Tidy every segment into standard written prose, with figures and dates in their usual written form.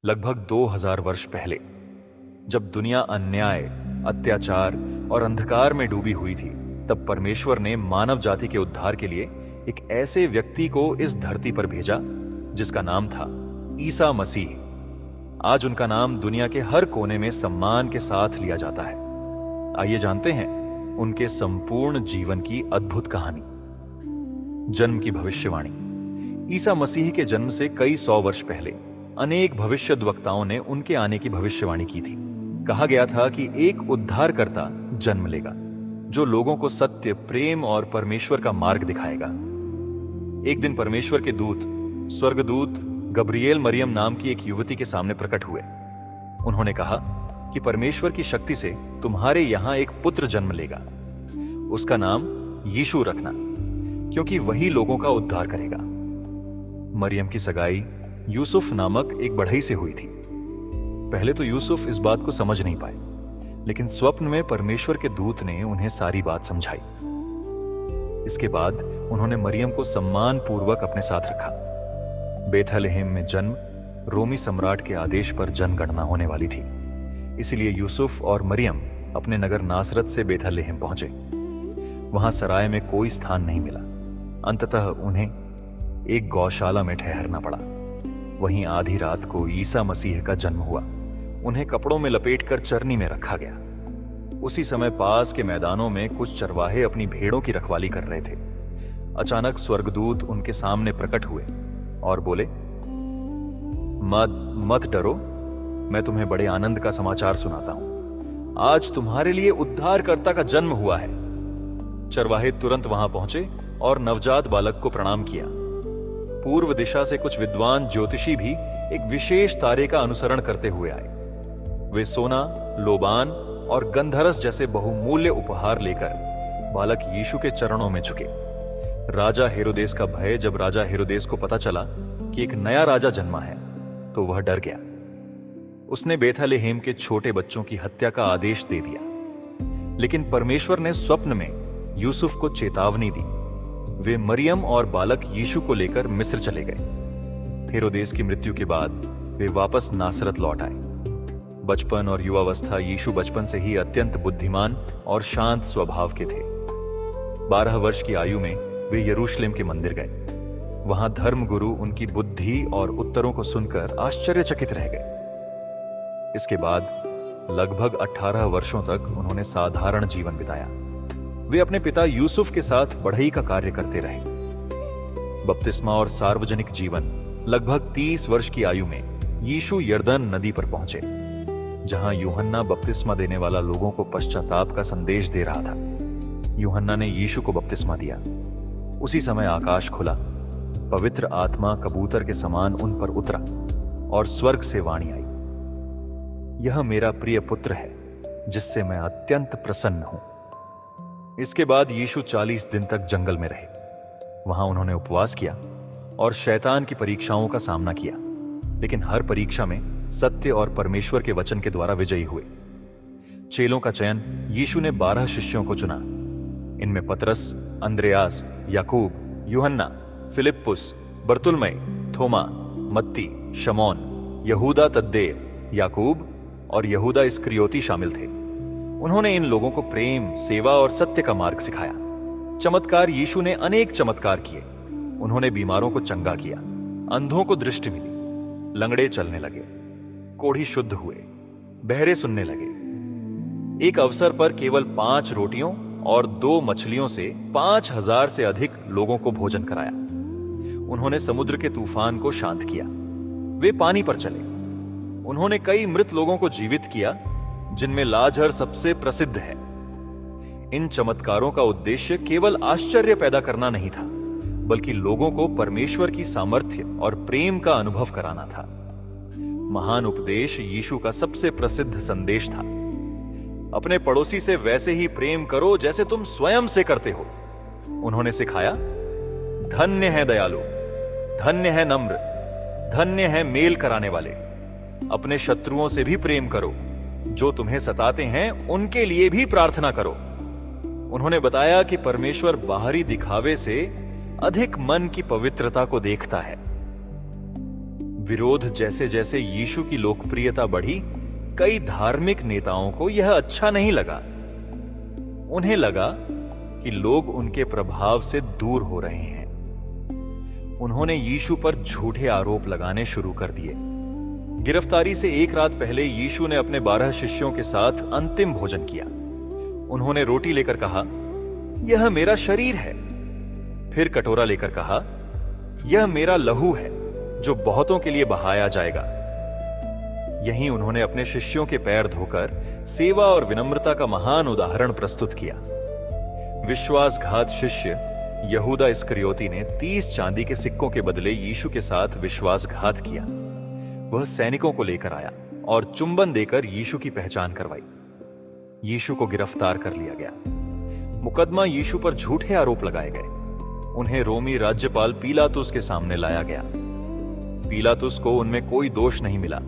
लगभग 2000 वर्ष पहले जब दुनिया अन्याय, अत्याचार और अंधकार में डूबी हुई थी, तब परमेश्वर ने मानव जाति के उद्धार के लिए एक ऐसे व्यक्ति को इस धरती पर भेजा जिसका नाम था ईसा मसीह। आज उनका नाम दुनिया के हर कोने में सम्मान के साथ लिया जाता है। आइए जानते हैं उनके संपूर्ण जीवन की अद्भुत कहानी। जन्म की भविष्यवाणी। ईसा मसीह के जन्म से कई सौ वर्ष पहले अनेक भविष्यद्वक्ताओं ने उनके आने की भविष्यवाणी की थी। कहा गया था कि एक उद्धारकर्ता जन्म लेगा जो लोगों को सत्य, प्रेम और परमेश्वर का मार्ग दिखाएगा। एक दिन परमेश्वर के दूत, स्वर्गदूत गब्रिएल मरियम नाम की एक युवती के सामने प्रकट हुए। उन्होंने कहा कि परमेश्वर की शक्ति से तुम्हारे यहां एक पुत्र जन्म लेगा। उसका नाम यीशु रखना, क्योंकि वही लोगों का उद्धार करेगा। मरियम की सगाई यूसुफ नामक एक बढ़ई से हुई थी। पहले तो यूसुफ इस बात को समझ नहीं पाए, लेकिन स्वप्न में परमेश्वर के दूत ने उन्हें सारी बात समझाई। इसके बाद उन्होंने मरियम को सम्मान पूर्वक अपने साथ रखा। बेथलेहम में जन्म रोमी सम्राट के आदेश पर जनगणना होने वाली थी, इसलिए यूसुफ और मरियम अपने नगर नासरत से बेथलेहम पहुंचे। वहां सराय में कोई स्थान नहीं मिला। अंततः उन्हें एक गौशाला में ठहरना पड़ा। वहीं आधी रात को ईसा मसीह का जन्म हुआ। उन्हें कपड़ों में लपेटकर चरनी में रखा गया। उसी समय पास के मैदानों में कुछ चरवाहे अपनी भेड़ों की रखवाली कर रहे थे। अचानक स्वर्गदूत उनके सामने प्रकट हुए और बोले, मत डरो, मैं तुम्हें बड़े आनंद का समाचार सुनाता हूं। आज तुम्हारे लिए उद्धारकर्ता का जन्म हुआ है। चरवाहे तुरंत वहां पहुंचे और नवजात बालक को प्रणाम किया। पूर्व दिशा से कुछ विद्वान ज्योतिषी भी एक विशेष तारे का अनुसरण करते हुए आए। वे सोना, लोबान और गंधरस जैसे बहुमूल्य उपहार लेकर बालक यीशु के चरणों में झुके। राजा हेरोदेस का भय जब राजा हेरोदेस को पता चला कि एक नया राजा जन्मा है, तो वह डर गया। उसने बेथलेहम के छोटे बच्चों की हत्या का आदेश दे दिया। लेकिन परमेश्वर ने स्वप्न में यूसुफ को चेतावनी दी। वे मरियम और बालक यीशु को लेकर मिस्र चले गए। हेरोदेस की मृत्यु के बाद वे वापस नासरत लौट आए। बचपन और युवावस्था यीशु बचपन से ही अत्यंत बुद्धिमान और शांत स्वभाव के थे। 12 वर्ष की आयु में वे यरूशलेम के मंदिर गए। वहां धर्मगुरु उनकी बुद्धि और उत्तरों को सुनकर आश्चर्यचकित रह गए। इसके बाद लगभग 18 वर्षों तक उन्होंने साधारण जीवन बिताया। वे अपने पिता यूसुफ के साथ बढ़ई का कार्य करते रहे। बपतिस्मा और सार्वजनिक जीवन। लगभग 30 वर्ष की आयु में यीशु यरदन नदी पर पहुंचे, जहां यूहन्ना बपतिस्मा देने वाला लोगों को पश्चाताप का संदेश दे रहा था। यूहन्ना ने यीशु को बपतिस्मा दिया। उसी समय आकाश खुला, पवित्र आत्मा कबूतर के समान उन पर उतरा और स्वर्ग से वाणी आई, यह मेरा प्रिय पुत्र है जिससे मैं अत्यंत प्रसन्न हूं। इसके बाद यीशु 40 दिन तक जंगल में रहे। वहां उन्होंने उपवास किया और शैतान की परीक्षाओं का सामना किया, लेकिन हर परीक्षा में सत्य और परमेश्वर के वचन के द्वारा विजयी हुए। चेलों का चयन यीशु ने 12 शिष्यों को चुना। इनमें पतरस, अंद्रयास, याकूब, यूहन्ना, फिलिप्पुस, बर्तुलमै, थोमा, मत्ती, शमौन, यहूदा तद्देय, याकूब और यहूदा इस्करियोती शामिल थे। उन्होंने इन लोगों को प्रेम, सेवा और सत्य का मार्ग सिखाया। चमत्कार। यीशु ने अनेक चमत्कार किए। उन्होंने बीमारों को चंगा किया, अंधों को दृष्टि मिली, लंगड़े चलने लगे, कोढ़ी शुद्ध हुए, बहरे सुनने लगे। एक अवसर पर केवल 5 रोटियों और 2 मछलियों से 5000 से अधिक लोगों को भोजन कराया। उन्होंने समुद्र के तूफान को शांत किया। वे पानी पर चले। उन्होंने कई मृत लोगों को जीवित किया, जिनमें लाजर सबसे प्रसिद्ध है। इन चमत्कारों का उद्देश्य केवल आश्चर्य पैदा करना नहीं था, बल्कि लोगों को परमेश्वर की सामर्थ्य और प्रेम का अनुभव कराना था। महान उपदेश यीशु का सबसे प्रसिद्ध संदेश था, अपने पड़ोसी से वैसे ही प्रेम करो जैसे तुम स्वयं से करते हो। उन्होंने सिखाया, धन्य है दयालु, धन्य है नम्र, धन्य है मेल कराने वाले। अपने शत्रुओं से भी प्रेम करो, जो तुम्हें सताते हैं उनके लिए भी प्रार्थना करो। उन्होंने बताया कि परमेश्वर बाहरी दिखावे से अधिक मन की पवित्रता को देखता है। विरोध जैसे जैसे यीशु की लोकप्रियता बढ़ी, कई धार्मिक नेताओं को यह अच्छा नहीं लगा। उन्हें लगा कि लोग उनके प्रभाव से दूर हो रहे हैं। उन्होंने यीशु पर झूठे आरोप लगाने शुरू कर दिए। गिरफ्तारी से एक रात पहले यीशु ने अपने 12 शिष्यों के साथ अंतिम भोजन किया। उन्होंने रोटी लेकर कहा, यह मेरा शरीर है। फिर कटोरा लेकर कहा, यह मेरा लहू है जो बहुतों के लिए बहाया जाएगा। यहीं उन्होंने अपने शिष्यों के पैर धोकर सेवा और विनम्रता का महान उदाहरण प्रस्तुत किया। विश्वासघात शिष्य यहूदा इस्करियोती ने 30 चांदी के सिक्कों के बदले यीशु के साथ विश्वासघात किया। वह सैनिकों को लेकर आया और चुंबन देकर यीशु की पहचान करवाई। यीशु को गिरफ्तार कर लिया गया। मुकदमा यीशु पर झूठे आरोप लगाए गए। उन्हें रोमी राज्यपाल पीलातुस के सामने लाया गया। पीलातुस को उनमें कोई दोष नहीं मिला।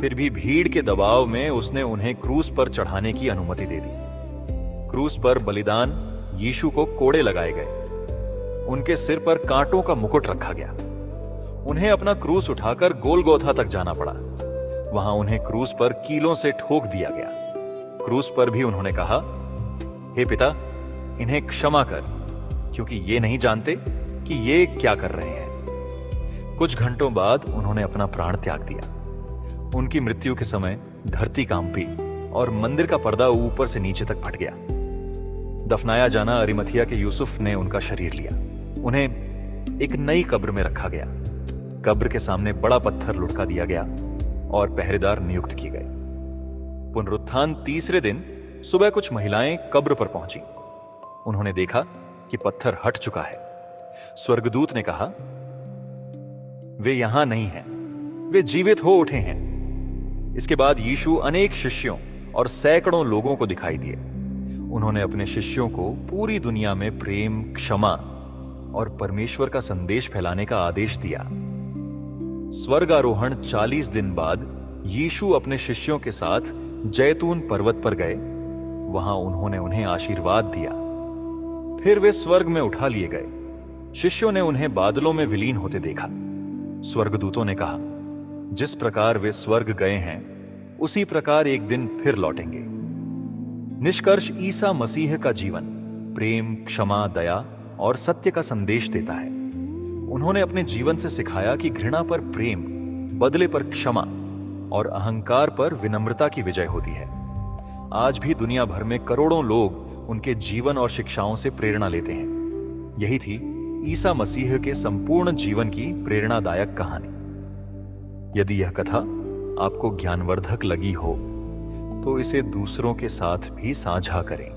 फिर भी भीड़ के दबाव में उसने उन्हें क्रूस पर चढ़ाने की अनुमति दे दी। क्रूस पर बलिदान यीशु को कोड़े लगाए गए। उनके सिर पर कांटों का मुकुट रखा गया। उन्हें अपना क्रूस उठाकर गोलगोथा तक जाना पड़ा। वहां उन्हें क्रूस पर कीलों से ठोक दिया गया। क्रूस पर भी उन्होंने कहा, हे पिता, इन्हें क्षमा कर, क्योंकि ये नहीं जानते कि ये क्या कर रहे हैं। कुछ घंटों बाद उन्होंने अपना प्राण त्याग दिया। उनकी मृत्यु के समय धरती कांपी और मंदिर का पर्दा ऊपर से नीचे तक फट गया। दफनाया जाना अरिमथिया के यूसुफ ने उनका शरीर लिया। उन्हें एक नई कब्र में रखा गया। कब्र के सामने बड़ा पत्थर लुढ़का दिया गया और पहरेदार नियुक्त किए गए। पुनरुत्थान तीसरे दिन सुबह कुछ महिलाएं कब्र पर पहुंची। उन्होंने देखा कि पत्थर हट चुका है। स्वर्गदूत ने कहा, वे यहां नहीं हैं, वे जीवित हो उठे हैं। इसके बाद यीशु अनेक शिष्यों और सैकड़ों लोगों को दिखाई दिए। उन्होंने अपने शिष्यों को पूरी दुनिया में प्रेम, क्षमा और परमेश्वर का संदेश फैलाने का आदेश दिया। स्वर्गारोहण 40 दिन बाद यीशु अपने शिष्यों के साथ जैतून पर्वत पर गए। वहां उन्होंने उन्हें आशीर्वाद दिया। फिर वे स्वर्ग में उठा लिए गए। शिष्यों ने उन्हें बादलों में विलीन होते देखा। स्वर्गदूतों ने कहा, जिस प्रकार वे स्वर्ग गए हैं, उसी प्रकार एक दिन फिर लौटेंगे। निष्कर्ष, ईसा मसीह का जीवन प्रेम, क्षमा, दया और सत्य का संदेश देता है। उन्होंने अपने जीवन से सिखाया कि घृणा पर प्रेम, बदले पर क्षमा और अहंकार पर विनम्रता की विजय होती है। आज भी दुनिया भर में करोड़ों लोग उनके जीवन और शिक्षाओं से प्रेरणा लेते हैं। यही थी ईसा मसीह के संपूर्ण जीवन की प्रेरणादायक कहानी। यदि यह कथा आपको ज्ञानवर्धक लगी हो तो इसे दूसरों के साथ भी साझा करें।